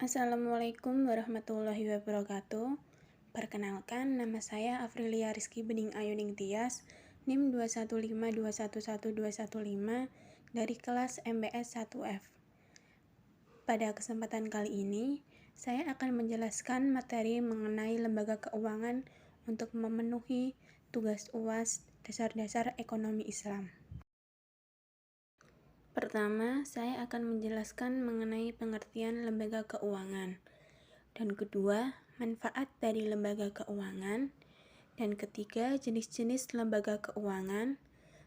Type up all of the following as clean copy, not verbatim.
Assalamualaikum warahmatullahi wabarakatuh. Perkenalkan, nama saya Afrilia Rizky Bening Ayuning Tias, NIM 215211215 dari kelas MBS 1F. Pada kesempatan kali ini, saya akan menjelaskan materi mengenai lembaga keuangan untuk memenuhi tugas UAS Dasar-Dasar Ekonomi Islam. Pertama, saya akan menjelaskan mengenai pengertian lembaga keuangan. Dan kedua, manfaat dari lembaga keuangan. Dan ketiga, jenis-jenis lembaga keuangan.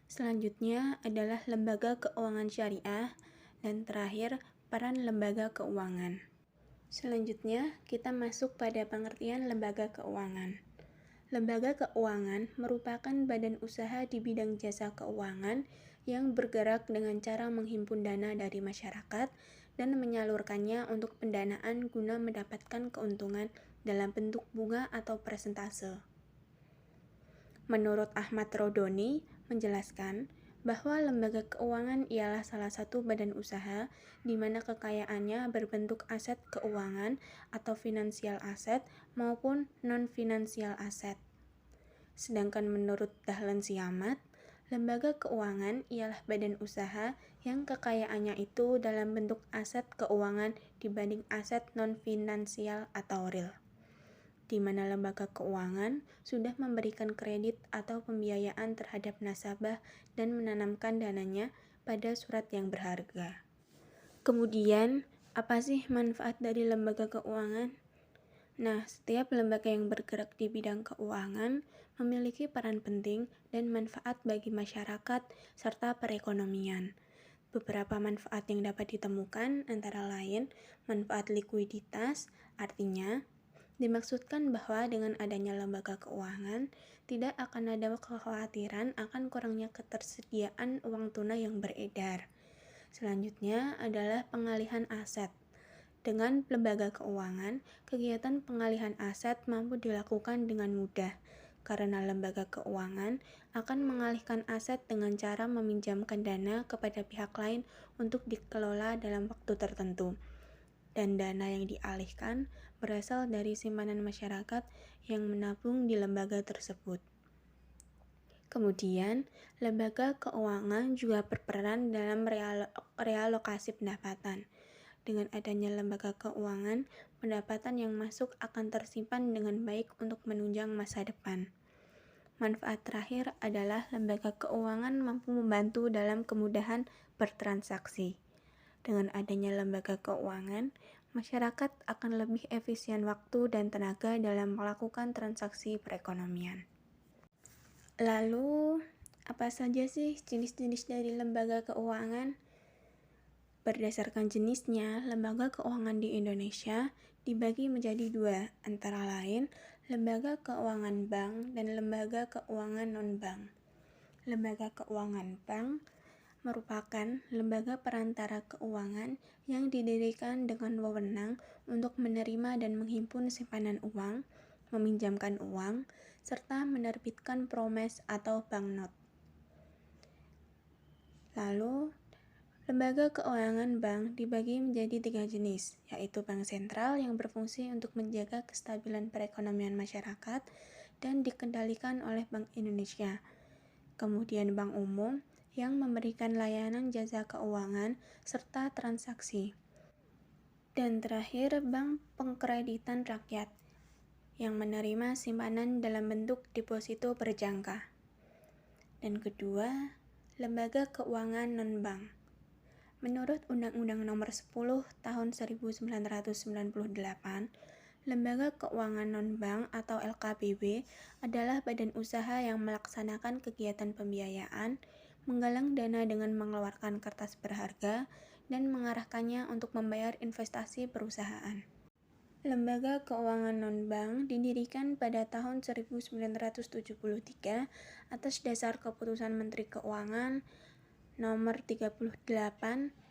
Selanjutnya adalah lembaga keuangan syariah. Dan terakhir, peran lembaga keuangan. Selanjutnya, kita masuk pada pengertian lembaga keuangan. Lembaga keuangan merupakan badan usaha di bidang jasa keuangan yang bergerak dengan cara menghimpun dana dari masyarakat dan menyalurkannya untuk pendanaan guna mendapatkan keuntungan dalam bentuk bunga atau persentase. Menurut Ahmad Rodoni menjelaskan bahwa lembaga keuangan ialah salah satu badan usaha di mana kekayaannya berbentuk aset keuangan atau finansial aset maupun non-finansial aset. Sedangkan menurut Dahlan Siamat, lembaga keuangan ialah badan usaha yang kekayaannya itu dalam bentuk aset keuangan dibanding aset non-finansial atau real, di mana lembaga keuangan sudah memberikan kredit atau pembiayaan terhadap nasabah dan menanamkan dananya pada surat yang berharga. Kemudian, apa sih manfaat dari lembaga keuangan? Nah, setiap lembaga yang bergerak di bidang keuangan memiliki peran penting dan manfaat bagi masyarakat serta perekonomian. Beberapa manfaat yang dapat ditemukan antara lain manfaat likuiditas, artinya dimaksudkan bahwa dengan adanya lembaga keuangan tidak akan ada kekhawatiran akan kurangnya ketersediaan uang tunai yang beredar. Selanjutnya adalah pengalihan aset. Dengan lembaga keuangan, kegiatan pengalihan aset mampu dilakukan dengan mudah, karena lembaga keuangan akan mengalihkan aset dengan cara meminjamkan dana kepada pihak lain untuk dikelola dalam waktu tertentu. Dan dana yang dialihkan berasal dari simpanan masyarakat yang menabung di lembaga tersebut. Kemudian, lembaga keuangan juga berperan dalam realokasi pendapatan. Dengan adanya lembaga keuangan, pendapatan yang masuk akan tersimpan dengan baik untuk menunjang masa depan. Manfaat terakhir adalah lembaga keuangan mampu membantu dalam kemudahan bertransaksi. Dengan adanya lembaga keuangan, masyarakat akan lebih efisien waktu dan tenaga dalam melakukan transaksi perekonomian. Lalu, apa saja sih jenis-jenis dari lembaga keuangan? Berdasarkan jenisnya, lembaga keuangan di Indonesia dibagi menjadi dua, antara lain lembaga keuangan bank dan lembaga keuangan non-bank. Lembaga keuangan bank merupakan lembaga perantara keuangan yang didirikan dengan wewenang untuk menerima dan menghimpun simpanan uang, meminjamkan uang, serta menerbitkan promes atau banknot. Lalu, lembaga keuangan bank dibagi menjadi 3 jenis, yaitu bank sentral yang berfungsi untuk menjaga kestabilan perekonomian masyarakat dan dikendalikan oleh Bank Indonesia. Kemudian bank umum yang memberikan layanan jasa keuangan serta transaksi. Dan terakhir, bank pengkreditan rakyat yang menerima simpanan dalam bentuk deposito berjangka. Dan kedua, lembaga keuangan non-bank. Menurut Undang-Undang Nomor 10 Tahun 1998, lembaga keuangan non-bank atau LKBB adalah badan usaha yang melaksanakan kegiatan pembiayaan, menggalang dana dengan mengeluarkan kertas berharga, dan mengarahkannya untuk membayar investasi perusahaan. Lembaga keuangan non-bank didirikan pada tahun 1973 atas dasar Keputusan Menteri Keuangan Nomor 38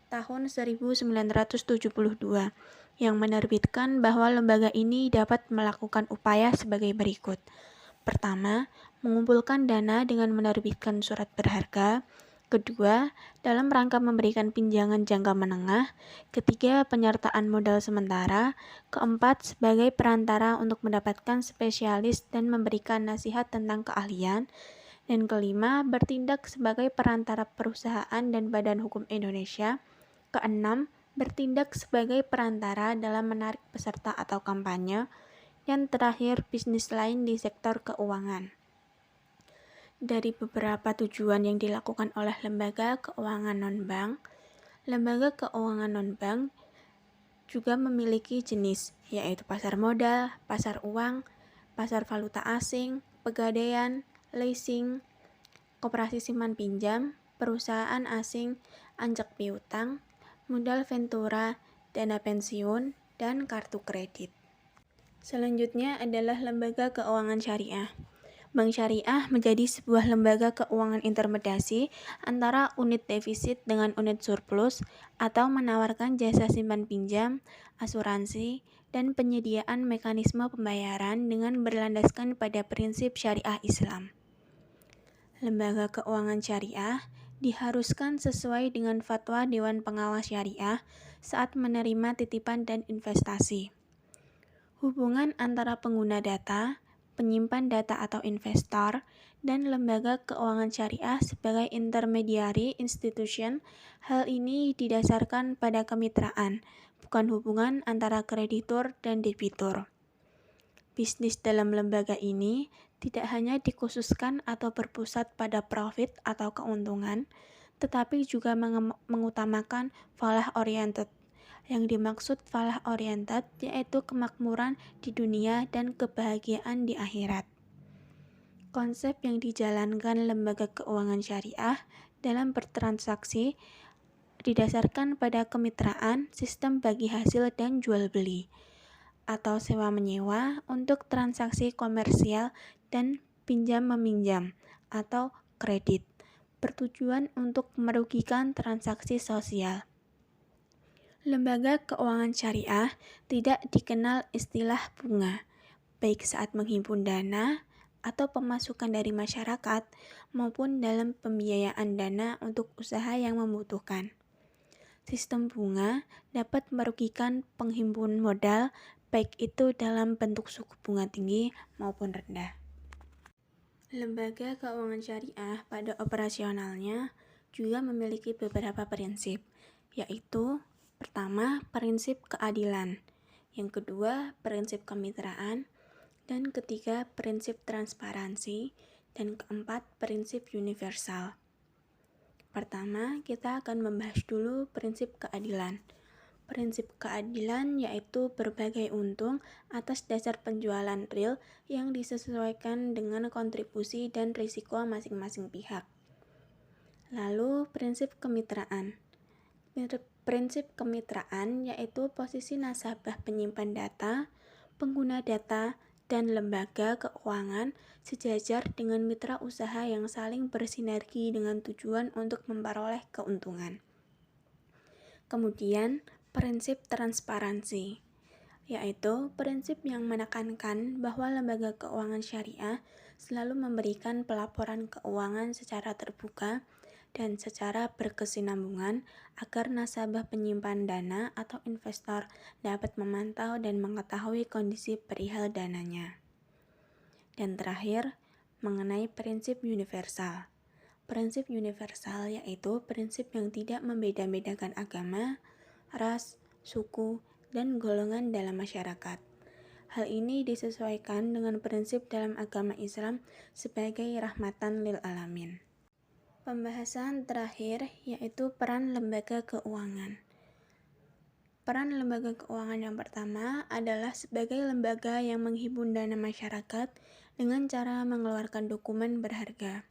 Tahun 1972 yang menerbitkan bahwa lembaga ini dapat melakukan upaya sebagai berikut. Pertama, mengumpulkan dana dengan menerbitkan surat berharga. Kedua, dalam rangka memberikan pinjaman jangka menengah. Ketiga, penyertaan modal sementara. Keempat, sebagai perantara untuk mendapatkan spesialis dan memberikan nasihat tentang keahlian. Dan kelima, bertindak sebagai perantara perusahaan dan badan hukum Indonesia. Keenam, bertindak sebagai perantara dalam menarik peserta atau kampanye. Dan terakhir, bisnis lain di sektor keuangan. Dari beberapa tujuan yang dilakukan oleh lembaga keuangan non-bank, lembaga keuangan non-bank juga memiliki jenis, yaitu pasar modal, pasar uang, pasar valuta asing, pegadaian, leasing, koperasi simpan pinjam, perusahaan asing, anjak piutang, modal ventura, dana pensiun, dan kartu kredit. Selanjutnya adalah lembaga keuangan syariah. Bank syariah menjadi sebuah lembaga keuangan intermediasi antara unit defisit dengan unit surplus atau menawarkan jasa simpan pinjam, asuransi, dan penyediaan mekanisme pembayaran dengan berlandaskan pada prinsip syariah Islam. Lembaga keuangan syariah diharuskan sesuai dengan fatwa Dewan Pengawas Syariah saat menerima titipan dan investasi. Hubungan antara pengguna data, penyimpan data atau investor, dan lembaga keuangan syariah sebagai intermediary institution. Hal ini didasarkan pada kemitraan, bukan hubungan antara kreditur dan debitur. Bisnis dalam lembaga ini tidak hanya dikhususkan atau berpusat pada profit atau keuntungan, tetapi juga mengutamakan falah oriented. Yang dimaksud falah oriented yaitu kemakmuran di dunia dan kebahagiaan di akhirat. Konsep yang dijalankan lembaga keuangan syariah dalam bertransaksi didasarkan pada kemitraan, sistem bagi hasil dan jual beli, atau sewa-menyewa untuk transaksi komersial dan pinjam-meminjam atau kredit, bertujuan untuk merugikan transaksi sosial. Lembaga keuangan syariah tidak dikenal istilah bunga, baik saat menghimpun dana atau pemasukan dari masyarakat maupun dalam pembiayaan dana untuk usaha yang membutuhkan. Sistem bunga dapat merugikan penghimpun modal, baik itu dalam bentuk suku bunga tinggi maupun rendah. Lembaga keuangan syariah pada operasionalnya juga memiliki beberapa prinsip, yaitu pertama, prinsip keadilan, yang kedua, prinsip kemitraan, dan ketiga, prinsip transparansi, dan keempat, prinsip universal. Pertama, kita akan membahas dulu prinsip keadilan. Prinsip keadilan yaitu berbagai untung atas dasar penjualan real yang disesuaikan dengan kontribusi dan risiko masing-masing pihak. Lalu, prinsip kemitraan. Prinsip kemitraan yaitu posisi nasabah penyimpan data, pengguna data, dan lembaga keuangan sejajar dengan mitra usaha yang saling bersinergi dengan tujuan untuk memperoleh keuntungan. Kemudian, prinsip transparansi, yaitu prinsip yang menekankan bahwa lembaga keuangan syariah selalu memberikan pelaporan keuangan secara terbuka dan secara berkesinambungan agar nasabah penyimpan dana atau investor dapat memantau dan mengetahui kondisi perihal dananya. Dan terakhir, mengenai prinsip universal. Prinsip universal yaitu prinsip yang tidak membeda-bedakan agama, ras, suku, dan golongan dalam masyarakat. Hal ini disesuaikan dengan prinsip dalam agama Islam sebagai rahmatan lil alamin. Pembahasan terakhir yaitu peran lembaga keuangan. Peran lembaga keuangan yang pertama adalah sebagai lembaga yang menghimpun dana masyarakat dengan cara mengeluarkan dokumen berharga.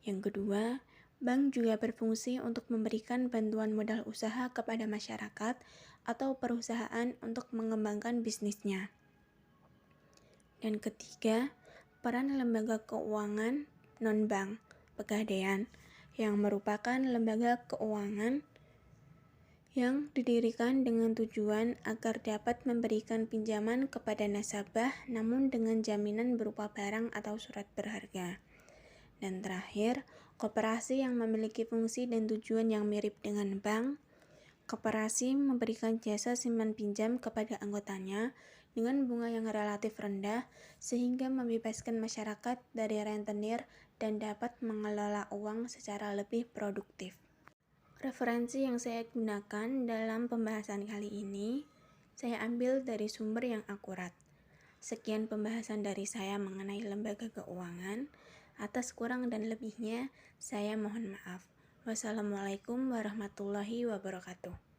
Yang kedua, bank juga berfungsi untuk memberikan bantuan modal usaha kepada masyarakat atau perusahaan untuk mengembangkan bisnisnya. Dan ketiga, peran lembaga keuangan non-bank, Pegadaian, yang merupakan lembaga keuangan yang didirikan dengan tujuan agar dapat memberikan pinjaman kepada nasabah namun dengan jaminan berupa barang atau surat berharga. Dan terakhir, Koperasi yang memiliki fungsi dan tujuan yang mirip dengan bank. Koperasi memberikan jasa simpan pinjam kepada anggotanya dengan bunga yang relatif rendah sehingga membebaskan masyarakat dari rentenir dan dapat mengelola uang secara lebih produktif. Referensi yang saya gunakan dalam pembahasan kali ini, saya ambil dari sumber yang akurat. Sekian pembahasan dari saya mengenai lembaga keuangan. Atas kurang dan lebihnya, saya mohon maaf. Wassalamualaikum warahmatullahi wabarakatuh.